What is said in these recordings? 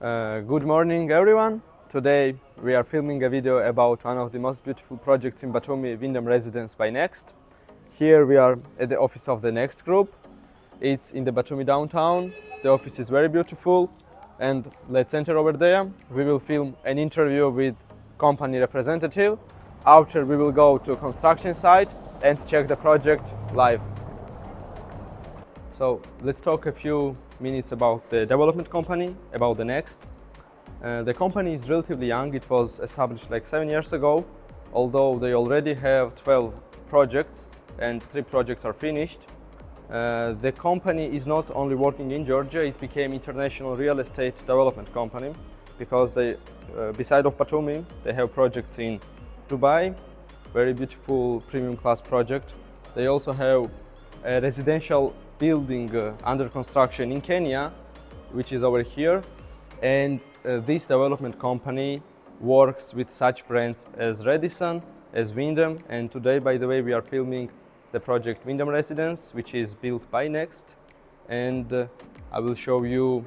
Good morning, everyone. Today we are filming a video about one of the most beautiful projects in Batumi, Wyndham Residence by Next. Here we are at the office of the Next Group. It's in the Batumi downtown. The office is very beautiful, and let's enter over there. We will film an interview with company representative. After we will go to construction site and check the project live. So let's talk a few minutes about the development company, about the Next. The company is relatively young. It was established like 7 years ago, although they already have 12 projects and 3 projects are finished. The company is not only working in Georgia, it became international real estate development company because they, beside of Batumi, they have projects in Dubai, very beautiful premium class project. They also have a residential building under construction in Kenya, which is over here, and this development company works with such brands as Radisson, as Wyndham, and today, by the way, we are filming the project Wyndham Residence, which is built by Next, and I will show you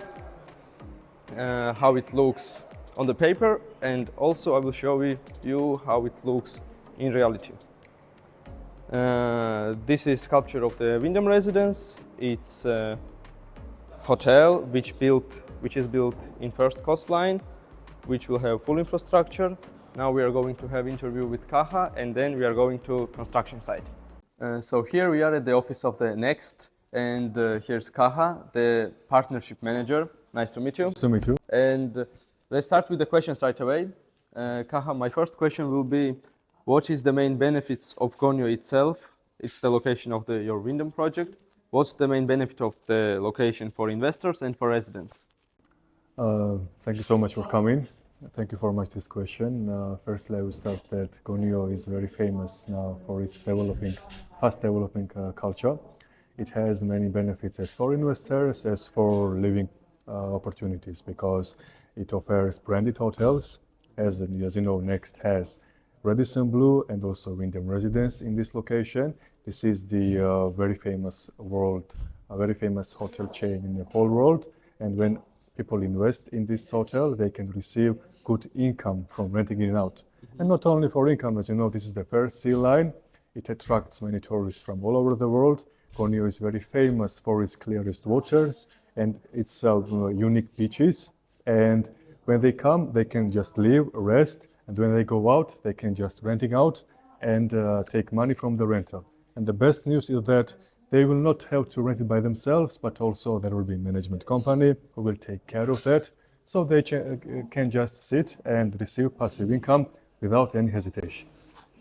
how it looks on the paper, and also I will show you how it looks in reality. This is sculpture of the Wyndham Residence. It's a hotel which is built in first coastline, which will have full infrastructure. Now we are going to have interview with Kaha, and then we are going to construction site. So here we are at the office of the Next, and here's Kaha, the partnership manager. Nice to meet you. Nice to meet you. And let's start with the questions right away. Kaha, my first question will be, what is the main benefits of Gonio itself? It's the location of your Wyndham project. What's the main benefit of the location for investors and for residents? Thank you so much for coming. Thank you for much this question. Firstly, I will start that Gonio is very famous now for its fast developing culture. It has many benefits as for investors, as for living opportunities, because it offers branded hotels. As you know, Next has Radisson Blu and also Wyndham Residence in this location. This is the very famous hotel chain in the whole world. And when people invest in this hotel, they can receive good income from renting it out. And not only for income, as you know, this is the first sea line. It attracts many tourists from all over the world. Gonio is very famous for its clearest waters and its unique beaches. And when they come, they can just live, rest, and when they go out, they can just renting out and take money from the rental. And the best news is that they will not have to rent it by themselves, but also there will be a management company who will take care of that. So they can just sit and receive passive income without any hesitation.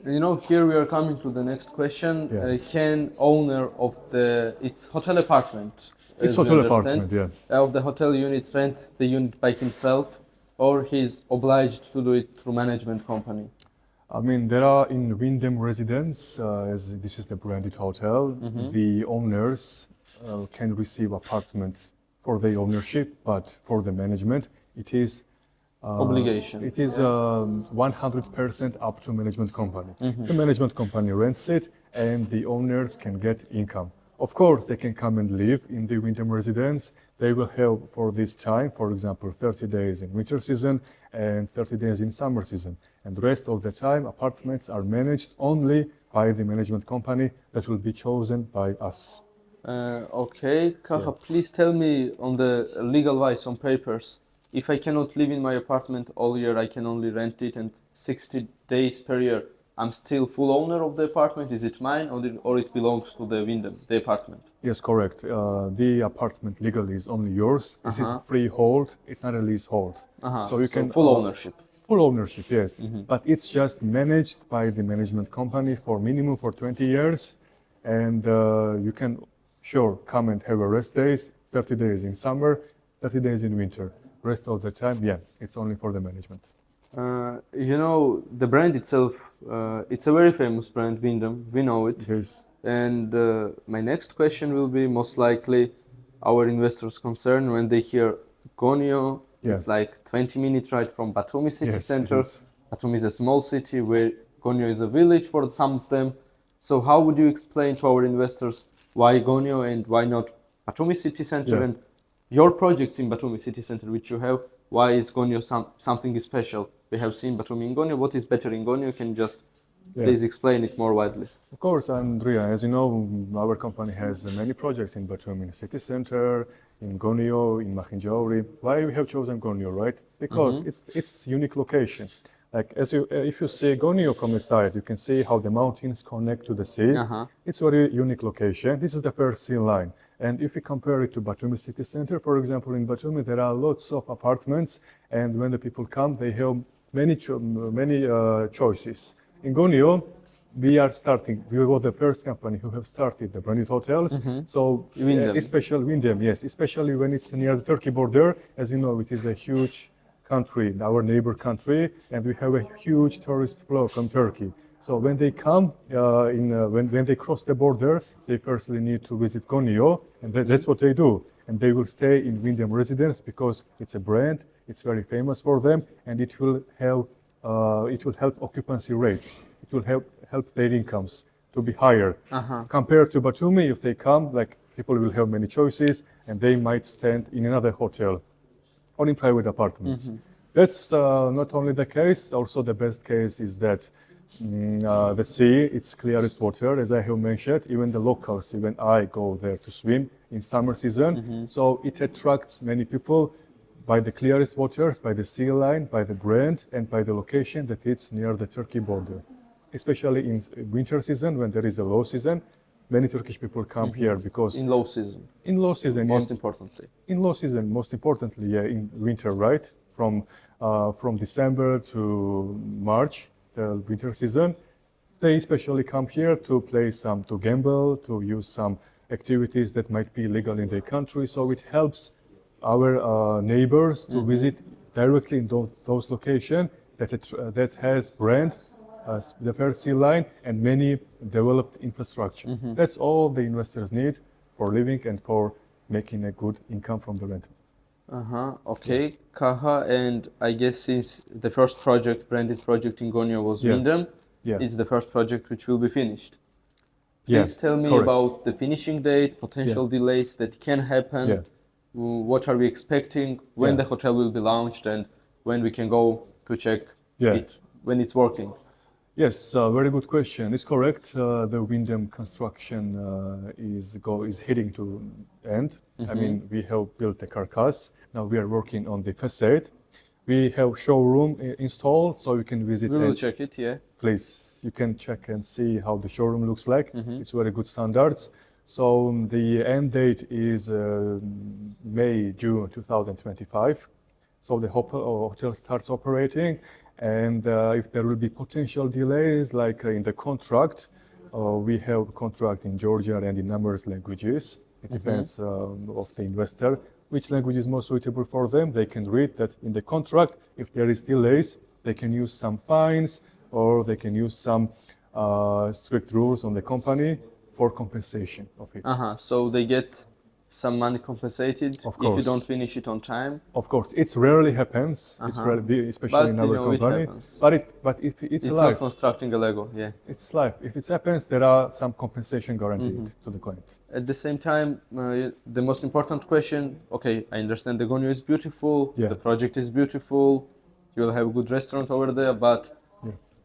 You know, here we are coming to the next question. Yeah. Can owner of its hotel apartment, It's hotel apartment, yeah. Of the hotel unit rent the unit by himself, or he's obliged to do it through management company? I mean, there are in Wyndham Residence, as this is the branded hotel, the owners can receive apartments for their ownership, but for the management, it is obligation. It is 100% up to management company. The management company rents it, and the owners can get income. Of course, they can come and live in the Wyndham Residence. They will have for this time, for example, 30 days in winter season and 30 days in summer season. And the rest of the time, apartments are managed only by the management company that will be chosen by us. Okay, Kaha, please tell me on the legal wise, on papers, if I cannot live in my apartment all year, I can only rent it, and 60 days per year, I'm still full owner of the apartment. Is it mine, or it belongs to the Wyndham, the apartment? Yes, correct. The apartment legally is only yours. This is freehold. It's not a leasehold. So you can full ownership. Full ownership, yes. But it's just managed by the management company for minimum for 20 years, and you can come and have a rest days. 30 days in summer, 30 days in winter. Rest of the time, it's only for the management. You know, the brand itself, it's a very famous brand, Wyndham. We know it. Yes. And my next question will be most likely our investors' concern when they hear Gonio. It's like 20-minute ride from Batumi city center. Batumi is a small city where Gonio is a village for some of them. So how would you explain to our investors why Gonio and why not Batumi city center and your projects in Batumi city center, which you have why is Gonio something special? We have seen Batumi in Gonio. What is better in Gonio? Can you just please explain it more widely? Of course, Andrea, as you know, our company has many projects in Batumi, in city center, in Gonio, in Mahindjauri. Why we have chosen Gonio, right? Because it's unique location. Like if you see Gonio from the side, you can see how the mountains connect to the sea. It's very unique location. This is the first sea line. And if we compare it to Batumi city center, for example, in Batumi there are lots of apartments, and when the people come, they have many choices. In Gonio, we were the first company who have started the branded hotels. So Wyndham. especially Wyndham, yes, especially when it's near the Turkey border. As you know, it is a huge country, our neighbor country, and we have a huge tourist flow from Turkey. So when they come, when they cross the border, they firstly need to visit Gonio, and that's what they do. And they will stay in Wyndham Residence because it's a brand, it's very famous for them, and it will help occupancy rates. It will help their incomes to be higher. Compared to Batumi, if they come, like people will have many choices, and they might stand in another hotel or in private apartments. That's not only the case, also the best case is that the sea, it's clearest water, as I have mentioned. Even the locals, even I go there to swim in summer season. So it attracts many people by the clearest waters, by the sea line, by the brand, and by the location that it's near the Turkey border. Especially in winter season, when there is a low season, many Turkish people come here because In low season. in low season, Most importantly. in low season, most importantly, yeah, in winter, right? From December to March, the winter season, they especially come here to to gamble, to use some activities that might be illegal in their country. So it helps our neighbors to visit directly in those locations that has brand, the first sea line, and many developed infrastructure. That's all the investors need for living and for making a good income from the rent. Okay, Kaha, and I guess since the first branded project in Gonio was Wyndham, it's the first project which will be finished. Please tell me correct. about the finishing date, potential delays that can happen. What are we expecting when the hotel will be launched and when we can go to check it when it's working? Yes, very good question. It's correct. The Wyndham construction is heading to end. I mean, we have built the carcass. Now we are working on the facade. We have showroom installed, so you can visit. We will check it, yeah. Please, you can check and see how the showroom looks like. It's very good standards. So the end date is May, June 2025. So the hotel starts operating. And if there will be potential delays, like in the contract, we have contract in Georgian and in numerous languages. It depends of the investor, which language is more suitable for them. They can read that in the contract. If there is delays, they can use some fines or they can use some strict rules on the company for compensation of it. So they get some money compensated if you don't finish it on time. Of course, it rarely happens. It's rarely, especially in our company. But if it's life. Not constructing a Lego, yeah. It's life. If it happens, there are some compensation guaranteed to the client. At the same time, the most important question. Okay, I understand the Gonio is beautiful. The project is beautiful. You will have a good restaurant over there. But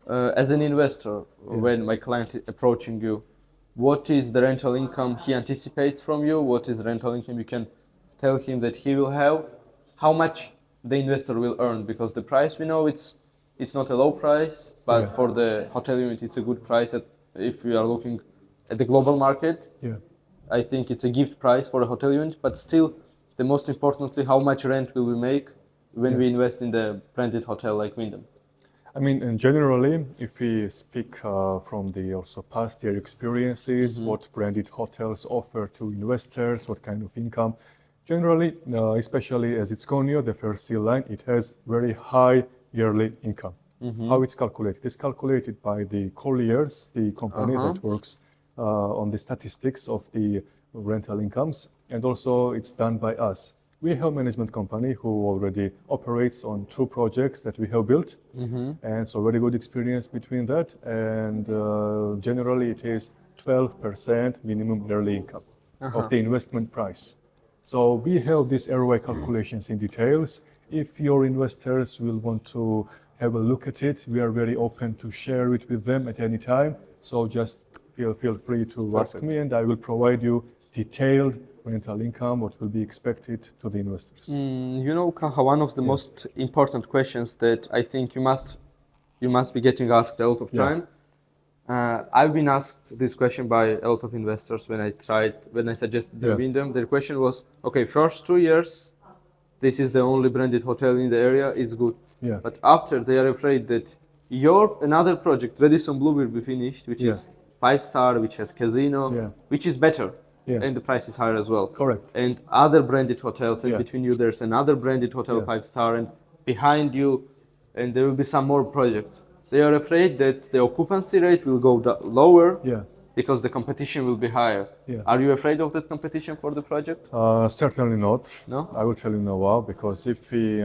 as an investor, when my client is approaching you, what is the rental income he anticipates from you? What is the rental income you can tell him that he will have? How much the investor will earn? Because the price, we know it's not a low price, but for the hotel unit, it's a good price. If we are looking at the global market, I think it's a gift price for a hotel unit. But still, the most importantly, how much rent will we make when we invest in the branded hotel like Wyndham? I mean, and generally, if we speak from the also past year experiences, what branded hotels offer to investors, what kind of income, generally, especially as it's Gonio, the first sea line, it has very high yearly income. How it's calculated? It's calculated by the Colliers, the company that works on the statistics of the rental incomes, and also it's done by us. We have a management company who already operates on 2 projects that we have built, and so very good experience between that. And generally, it is 12% minimum yearly income of the investment price. So we have these ROI calculations in details. if your investors will want to have a look at it, we are very open to share it with them at any time. So just feel free to ask me, and I will provide you detailed rental income, what will be expected to the investors. You know, Kaha, one of the most important questions that I think you must be getting asked a lot of time. I've been asked this question by a lot of investors when I suggested the Wyndham. Their question was, okay, first 2 years, this is the only branded hotel in the area, it's good. But after, they are afraid that another project, Radisson Blu, will be finished, which is 5-star, which has casino, which is better. And the price is higher as well. Correct. And other branded hotels, and between you there's another branded hotel, 5-star, and behind you, and there will be some more projects. They are afraid that the occupancy rate will go lower because the competition will be higher. Are you afraid of that competition for the project? Certainly not. No? I will tell you no why, because if we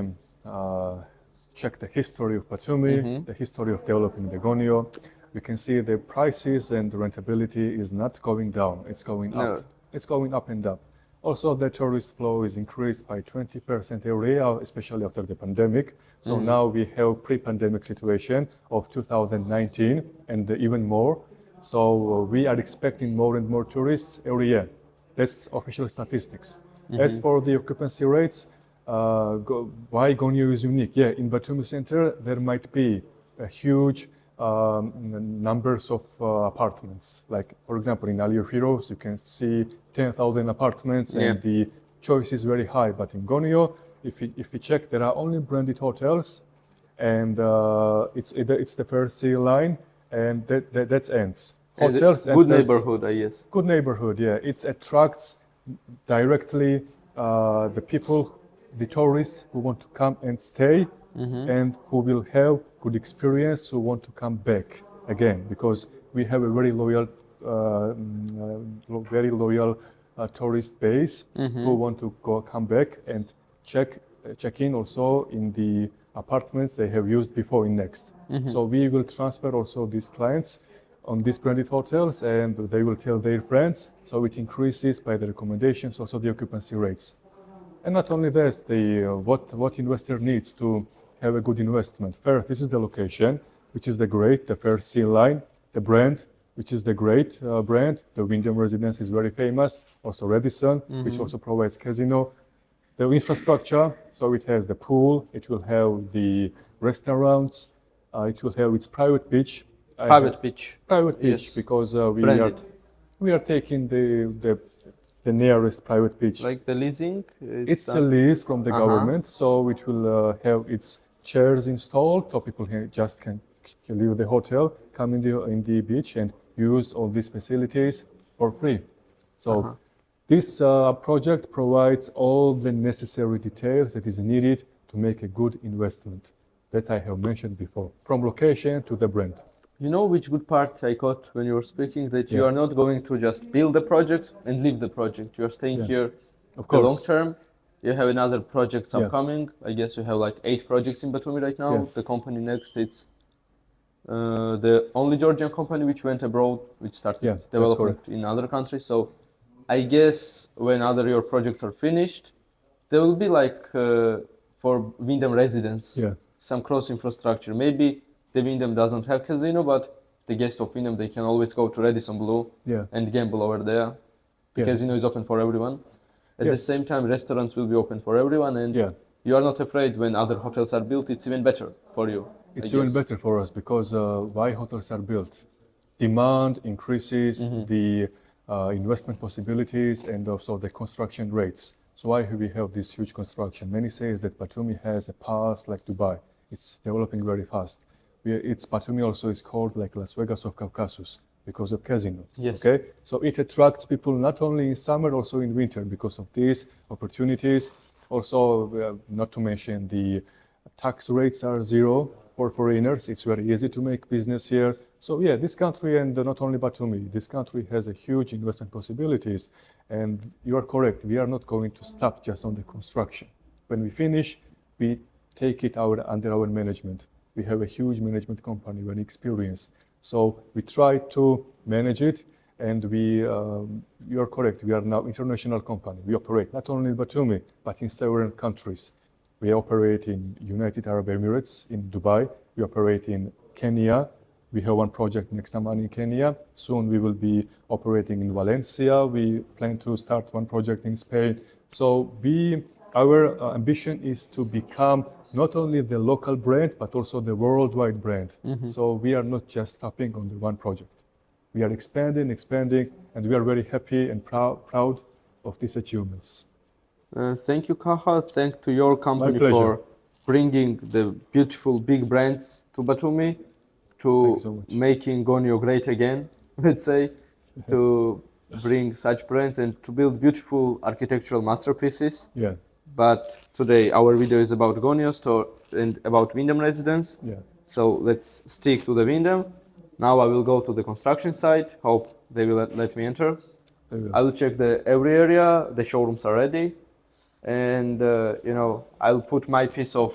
check the history of Batumi, the history of developing the Gonio, we can see the prices and the rentability is not going down, it's going up. It's going up and up. Also, the tourist flow is increased by 20% every year, especially after the pandemic. So now we have pre-pandemic situation of 2019 and even more. So we are expecting more and more tourists every year. That's official statistics. As for the occupancy rates, why Gonio is unique? In Batumi Center, there might be a huge numbers of apartments. Like, for example, in Alio Heroes, you can see 10,000 apartments and the choice is very high. But in Gonio, if we check, there are only branded hotels, and it's the first sea line, and that ends. Hotels and good neighborhood, I guess. Good neighborhood, It attracts directly the people, the tourists who want to come and stay, and who will have good experience, who want to come back again, because we have a very loyal tourist base who want to come back and check in also in the apartments they have used before in Next. So we will transfer also these clients on these branded hotels, and they will tell their friends, so it increases by the recommendations also the occupancy rates. And not only this, what investor needs to have a good investment. First, this is the location, which is the first sea line, the brand, which is the great brand. The Wyndham Residence is very famous. Also Radisson, which also provides casino. The infrastructure, so it has the pool, it will have the restaurants, it will have its private beach. Private beach, because we are taking the nearest private beach. Like the leasing? It's a lease from the government, so it will have its chairs installed, so people just can leave the hotel, come in the beach and use all these facilities for free. So this project provides all the necessary details that is needed to make a good investment that I have mentioned before, from location to the brand. You know which good part I caught when you were speaking, that you are not going to just build the project and leave the project. You are staying here the long term. You have another projects upcoming. I guess you have like 8 projects in Batumi right now. The company Next, it's the only Georgian company which went abroad, which started development in other countries. So I guess when your projects are finished, there will be like for Wyndham Residence, some cross infrastructure. Maybe the Wyndham doesn't have casino, but the guests of Wyndham, they can always go to Radisson Blu and gamble over there. The casino is open for everyone. At the same time, restaurants will be open for everyone, and you are not afraid when other hotels are built. It's even better for you. It's even better for us, because why hotels are built? Demand increases, the investment possibilities, and also the construction rates. So why we have this huge construction? Many say that Batumi has a past like Dubai. It's developing very fast. Batumi also is called like Las Vegas of Caucasus because of casino. Okay, so it attracts people not only in summer, also in winter because of these opportunities. Also, not to mention the tax rates are zero for foreigners. It's very easy to make business here. So this country, and not only Batumi, this country has a huge investment possibilities. And you are correct. We are not going to stop just on the construction. When we finish, we take it under our management. We have a huge management company, very experienced. So we try to manage it, and you are correct. We are now international company. We operate not only in Batumi, but in several countries. We operate in United Arab Emirates, in Dubai. We operate in Kenya. We have one project next month in Kenya. Soon we will be operating in Valencia. We plan to start one project in Spain. So our ambition is to become not only the local brand, but also the worldwide brand. So we are not just stopping on the one project. We are expanding, and we are very happy and proud of these achievements. Thank you, Kaha. Thank to your company pleasure. for bringing the beautiful big brands to Batumi, Thank to you so much. making Gonio great again, let's say, to bring such brands and to build beautiful architectural masterpieces. Yeah, But today our video is about Gonio store and about Wyndham Residence. yeah. So let's stick to the Wyndham. Now I will go to the construction site. Hope they will let me enter. They will. I will check every area. The showrooms are ready, and I'll put my piece of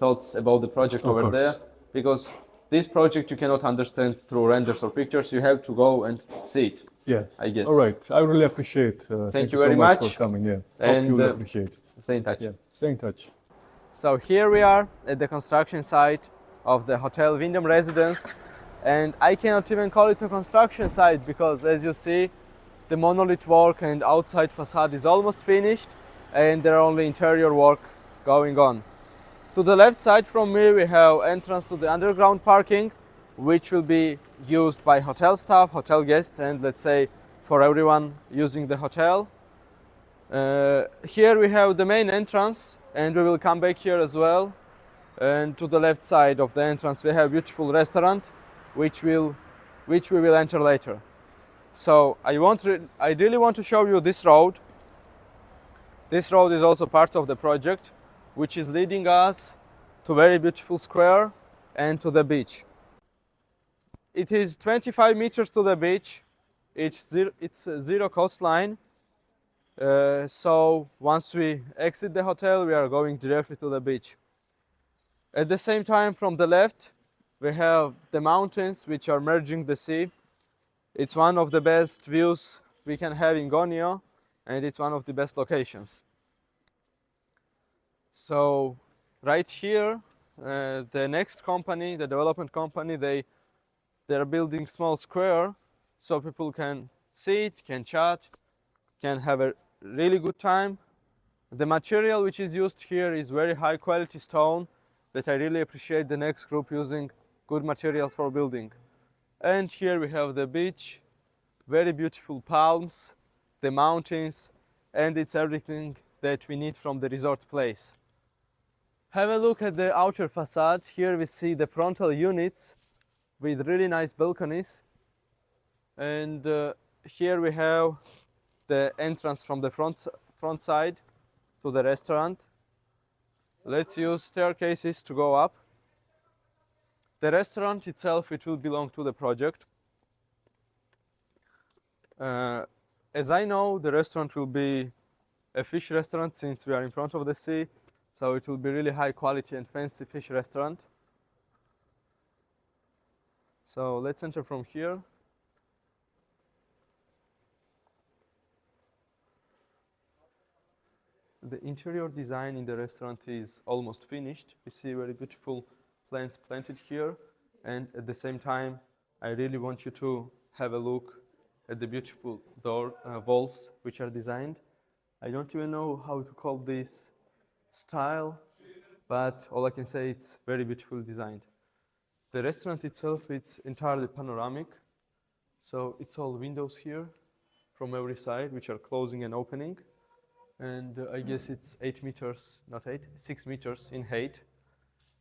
thoughts about the project Of over course. there, because this project you cannot understand through renders or pictures. You have to go and see it. Yeah, I guess. All right, I really appreciate. Thank you so very much much. for coming. Yeah, And, hope you will appreciate it. Stay in touch. Yeah, stay in touch. So here we are at the construction site of the Hotel Wyndham Residence, and I cannot even call it a construction site because, as you see, the monolith work and outside facade is almost finished, and there are only interior work going on. To the left side from me we have entrance to the underground parking, which will be used by hotel staff, hotel guests, and let's say for everyone using the hotel. Here we have the main entrance, and we will come back here as well. And to the left side of the entrance we have a beautiful restaurant, which we will enter later. So I really want to show you this road. This road is also part of the project, which is leading us to a very beautiful square and to the beach. It is 25 meters to the beach. It's zero coastline. So once we exit the hotel, we are going directly to the beach. At the same time, from the left, we have the mountains which are merging the sea. It's one of the best views we can have in Gonio, and it's one of the best locations. So right here, the next company, the development company, they're building small square so people can sit, can chat, can have a really good time. The material which is used here is very high quality stone that I really appreciate the next group using good materials for building. And here we have the beach, very beautiful palms, the mountains, and it's everything that we need from the resort place. Have a look at the outer facade. Here we see the frontal units with really nice balconies. And here we have the entrance from the front side to the restaurant. Let's use staircases to go up. The restaurant itself, it will belong to the project. As I know, the restaurant will be a fish restaurant since we are in front of the sea, so it will be really high quality and fancy fish restaurant. So let's enter from here. The interior design in the restaurant is almost finished. We see very beautiful plants planted here, and at the same time I really want you to have a look at the beautiful walls which are designed. I don't even know how to call this style, but all I can say it's very beautifully designed. The restaurant itself, it's entirely panoramic, so it's all windows here from every side which are closing and opening. And I guess it's 8 meters, not 8, 6 meters in height.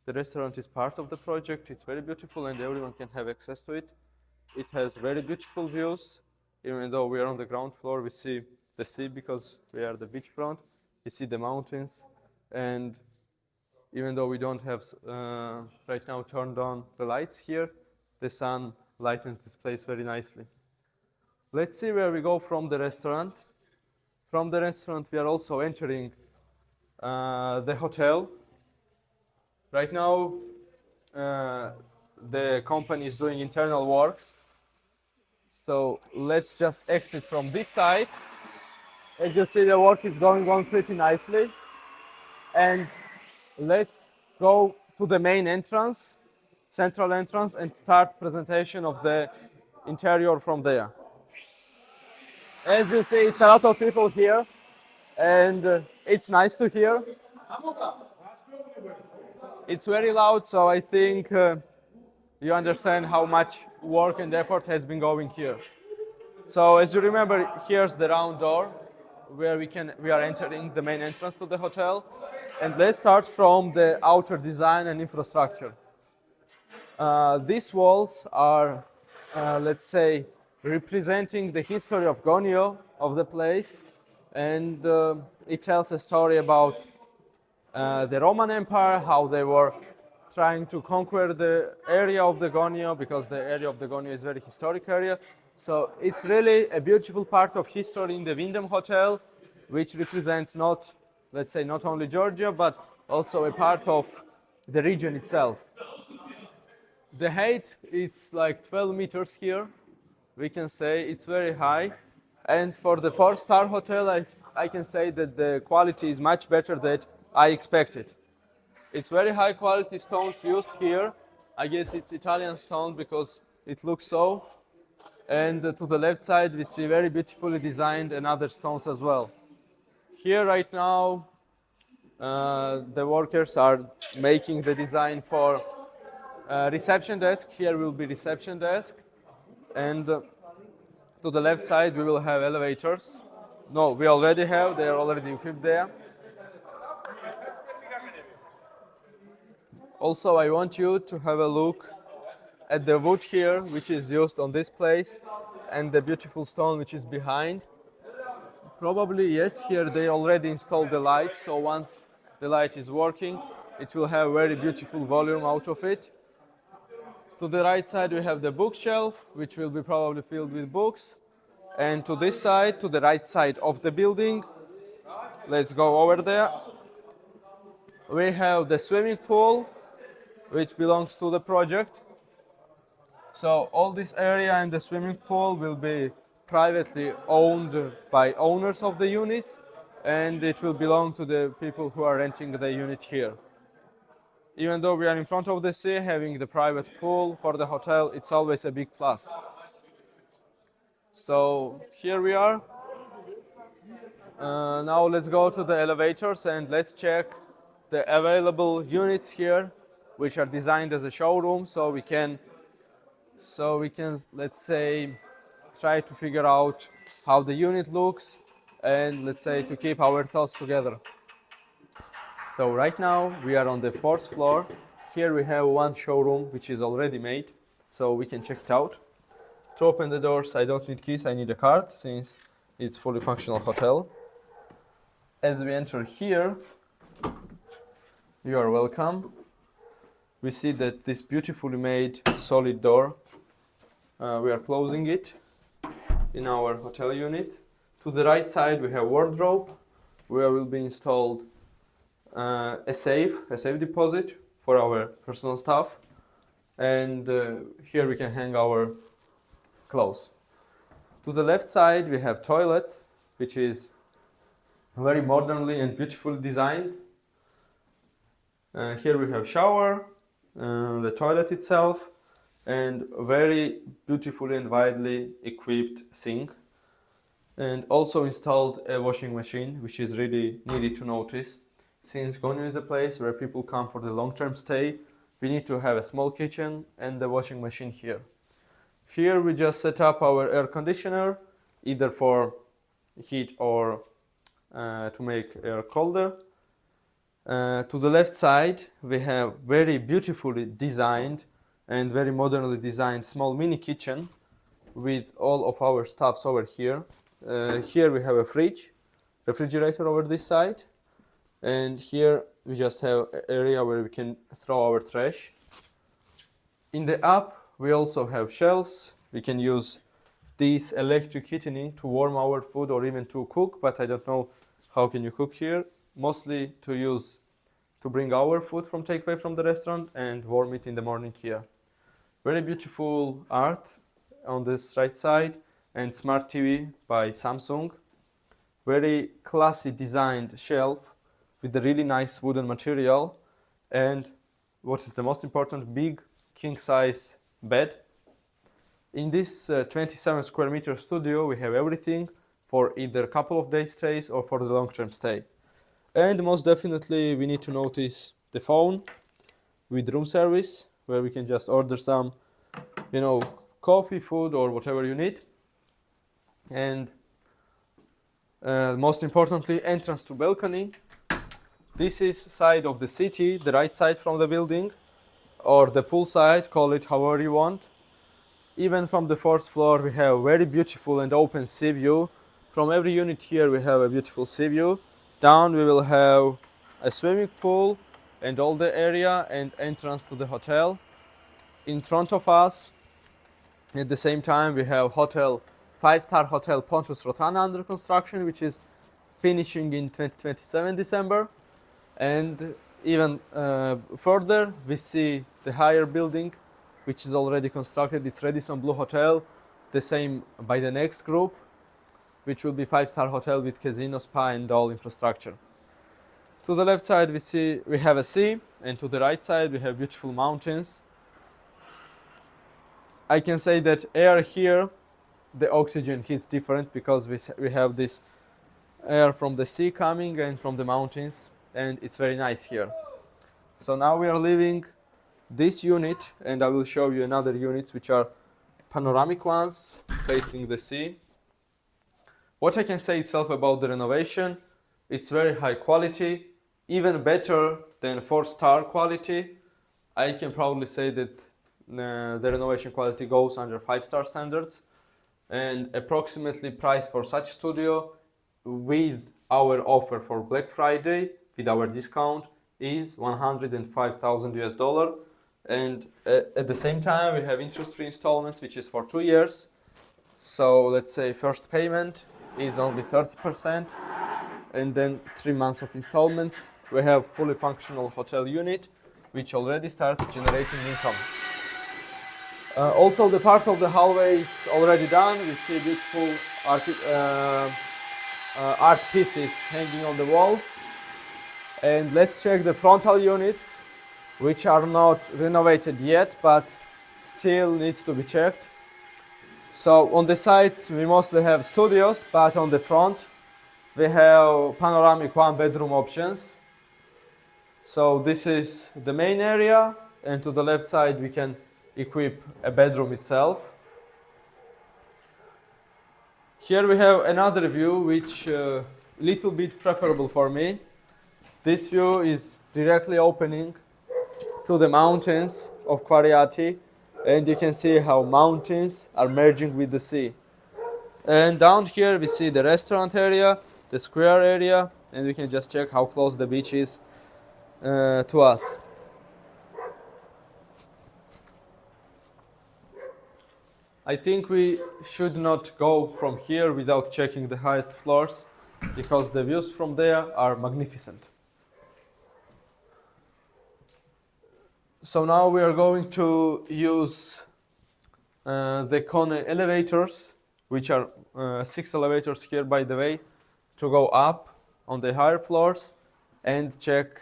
The restaurant is part of the project. It's very beautiful and everyone can have access to it. It has very beautiful views. Even though we are on the ground floor, we see the sea because we are the beachfront. We see the mountains, and even though we don't have right now turned on the lights here, the sun lightens this place very nicely. Let's see where we go from the restaurant. From the restaurant, we are also entering the hotel. Right now, the company is doing internal works. So let's just exit from this side. As you see, the work is going on pretty nicely. And let's go to the main entrance, central entrance, and start presentation of the interior from there. As you see, it's a lot of people here, and it's nice to hear. It's very loud, so I think you understand how much work and effort has been going here. So as you remember, here's the round door where we are entering the main entrance to the hotel. And let's start from the outer design and infrastructure. These walls are, let's say, representing the history of Gonio, of the place, and it tells a story about the Roman Empire, how they were trying to conquer the area of the Gonio, because the area of the Gonio is a very historic area. So it's really a beautiful part of history in the Wyndham Hotel, which represents not, let's say, not only Georgia, but also a part of the region itself. The height, it's like 12 meters here. We can say it's very high. And for the 4-star hotel, I can say that the quality is much better than I expected. It's very high quality stones used here. I guess it's Italian stone because it looks so. And to the left side, we see very beautifully designed and other stones as well. Here right now, the workers are making the design for reception desk. Here will be reception desk. And to the left side, we will have elevators. No, we already have, they are already equipped there. Also, I want you to have a look at the wood here, which is used on this place, and the beautiful stone which is behind. Probably, yes, here they already installed the light, so once the light is working, it will have very beautiful volume out of it. To the right side, we have the bookshelf, which will be probably filled with books. And to this side, to the right side of the building, let's go over there. We have the swimming pool, which belongs to the project. So all this area and the swimming pool will be privately owned by owners of the units, and it will belong to the people who are renting the unit here. Even though we are in front of the sea, having the private pool for the hotel, it's always a big plus. So here we are. Now let's go to the elevators and let's check the available units here, which are designed as a showroom, so we can, let's say, try to figure out how the unit looks and, let's say, to keep our thoughts together. So right now we are on the 4th floor. Here we have one showroom which is already made, so we can check it out. To open the doors, I don't need keys, I need a card since it's fully functional hotel. As we enter here, you are welcome. We see that this beautifully made solid door, we are closing it in our hotel unit. To the right side we have wardrobe, where will be installed a safe deposit for our personal stuff, and here we can hang our clothes. To the left side we have toilet, which is very modernly and beautifully designed. Here we have shower, the toilet itself, and very beautifully and widely equipped sink, and also installed a washing machine, which is really needed to notice. Since Gonio is a place where people come for the long-term stay, we need to have a small kitchen and the washing machine here. Here we just set up our air conditioner, either for heat or to make air colder. To the left side we have very beautifully designed and very modernly designed small mini kitchen with all of our stuffs over here. Here we have a refrigerator over this side, and here we just have an area where we can throw our trash. In the up we also have shelves. We can use this electric heating to warm our food or even to cook, but I don't know how can you cook here. Mostly to bring our food from takeaway from the restaurant and warm it in the morning here. Very beautiful art on this right side, and smart TV by Samsung. Very classy designed shelf with a really nice wooden material, and what is the most important, big king size bed. In this 27 square meter studio, we have everything for either a couple of days stays or for the long-term stay. And most definitely we need to notice the phone with room service, where we can just order some, coffee, food, or whatever you need. And most importantly, entrance to balcony. This is side of the city, the right side from the building, or the pool side, call it however you want. Even from the fourth floor, we have very beautiful and open sea view. From every unit here, we have a beautiful sea view. Down, we will have a swimming pool and all the area and entrance to the hotel. In front of us, at the same time, we have hotel, 5-star hotel Pontus Rotana under construction, which is finishing in 2027 December. And even further, we see the higher building, which is already constructed. It's Radisson Blu Hotel, the same by the next group, which will be 5-star hotel with casino, spa, and all infrastructure. To the left side, we have a sea, and to the right side, we have beautiful mountains. I can say that air here, the oxygen hits different because we have this air from the sea coming and from the mountains, and it's very nice here. So now we are leaving this unit, and I will show you another units which are panoramic ones facing the sea. What I can say itself about the renovation, it's very high quality, even better than 4-star quality. I can probably say that the renovation quality goes under 5-star standards, and approximately price for such studio with our offer for Black Friday with our discount is $105,000. And at the same time, we have interest-free installments, which is for 2 years. So let's say first payment is only 30%, and then 3 months of installments. We have fully functional hotel unit, which already starts generating income. Also, the part of the hallway is already done. We see beautiful art pieces hanging on the walls. And let's check the frontal units, which are not renovated yet, but still needs to be checked. So on the sides, we mostly have studios, but on the front, we have panoramic 1-bedroom options. So this is the main area, and to the left side, we can equip a bedroom itself. Here we have another view, which little bit preferable for me. This view is directly opening to the mountains of Quariati, and you can see how mountains are merging with the sea. And down here we see the restaurant area, the square area, and we can just check how close the beach is to us. I think we should not go from here without checking the highest floors, because the views from there are magnificent. So now we are going to use the Kone elevators, which are 6 elevators here, by the way, to go up on the higher floors and check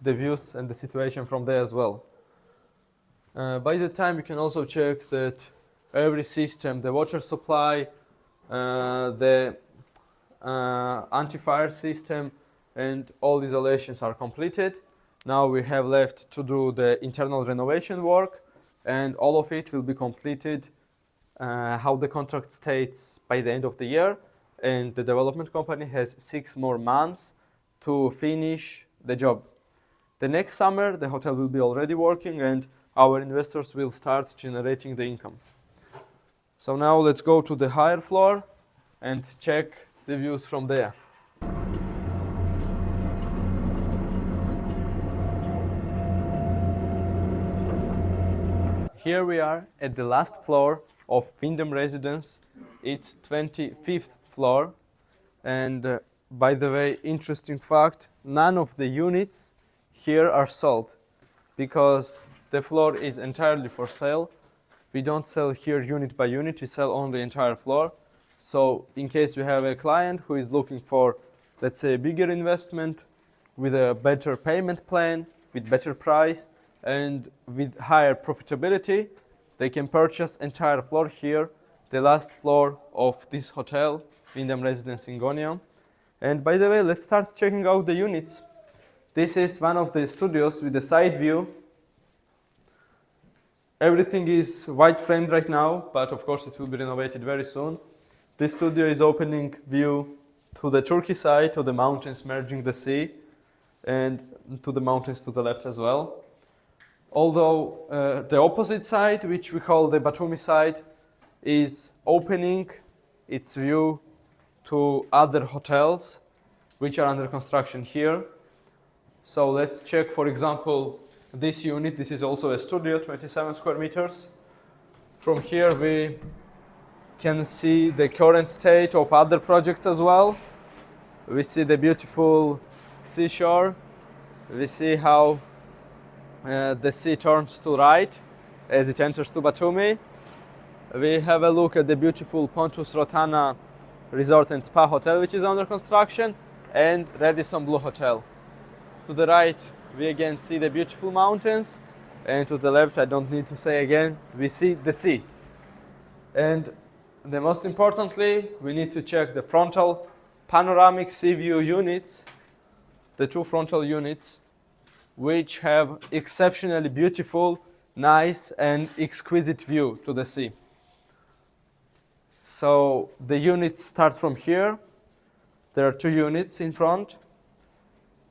the views and the situation from there as well. By the time, you can also check that every system, the water supply, the anti-fire system, and all isolations are completed. Now we have left to do the internal renovation work, and all of it will be completed how the contract states by the end of the year, and the development company has 6 more months to finish the job. The next summer, the hotel will be already working, and our investors will start generating the income. So now let's go to the higher floor and check the views from there. Here we are at the last floor of Wyndham Residence. It's 25th floor. And by the way, interesting fact, none of the units here are sold because the floor is entirely for sale. We don't sell here unit by unit, we sell on the entire floor. So in case you have a client who is looking for, let's say, a bigger investment, with a better payment plan, with better price, and with higher profitability, they can purchase entire floor here, the last floor of this hotel, Wyndham Residence in Gonio. And by the way, let's start checking out the units. This is one of the studios with the side view. Everything is white framed right now, but of course it will be renovated very soon. This studio is opening view to the Turkey side, to the mountains merging the sea, and to the mountains to the left as well. Although the opposite side, which we call the Batumi side, is opening its view to other hotels which are under construction here. So let's check, for example, this unit. This is also a studio, 27 square meters. From here we can see the current state of other projects as well. We see the beautiful seashore. We see how the sea turns to right as it enters to Batumi. We have a look at the beautiful Pontus Rotana Resort and Spa Hotel, which is under construction, and Radisson Blu Hotel. To the right, we again see the beautiful mountains, and to the left, I don't need to say again, we see the sea. And the most importantly, we need to check the frontal panoramic sea view units, the two frontal units, which have exceptionally beautiful, nice, and exquisite view to the sea. So the units start from here. There are two units in front.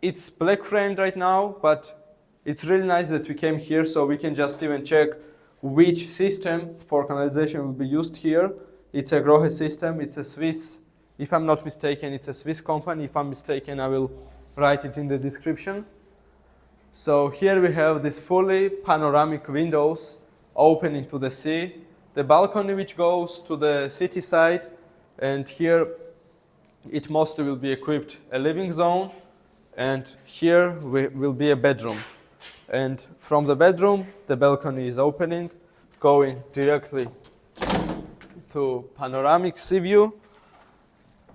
It's black framed right now, but it's really nice that we came here so we can just even check which system for canalization will be used here. It's a Grohe system. It's a Swiss, if I'm not mistaken, it's a Swiss company. If I'm mistaken, I will write it in the description. So here we have these fully panoramic windows opening to the sea, the balcony which goes to the city side, and here it mostly will be equipped a living zone, and here will be a bedroom. And from the bedroom, the balcony is opening, going directly to panoramic sea view.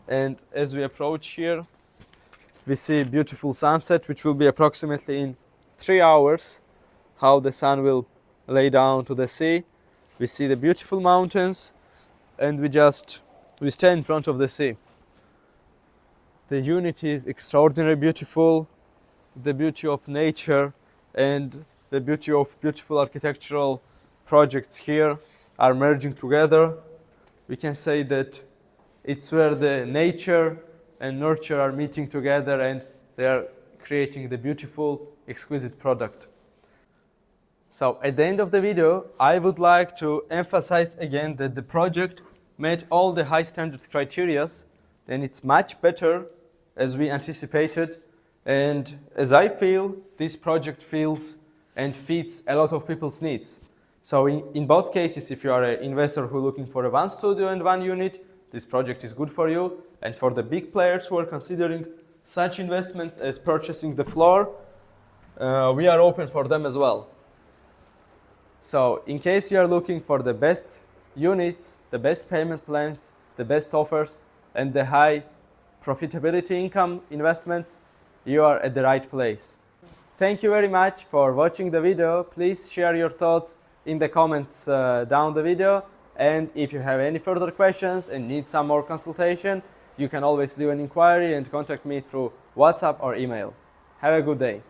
And as we approach here, we see beautiful sunset, which will be approximately in 3 hours, how the sun will lay down to the sea. We see the beautiful mountains, and we stand in front of the sea. The unit is extraordinarily beautiful. The beauty of nature and the beauty of beautiful architectural projects here are merging together. We can say that it's where the nature and nurture are meeting together, and they are creating the beautiful, exquisite product. So at the end of the video, I would like to emphasize again that the project met all the high standard criteria, and it's much better as we anticipated. And as I feel, this project feels and fits a lot of people's needs. So in both cases, if you are an investor who is looking for a one studio and one unit, this project is good for you. And for the big players who are considering such investments as purchasing the floor, we are open for them as well. So in case you are looking for the best units, the best payment plans, the best offers, and the high profitability income investments, you are at the right place. Thank you very much for watching the video. Please share your thoughts in the comments down the video. And if you have any further questions and need some more consultation, you can always leave an inquiry and contact me through WhatsApp or email. Have a good day.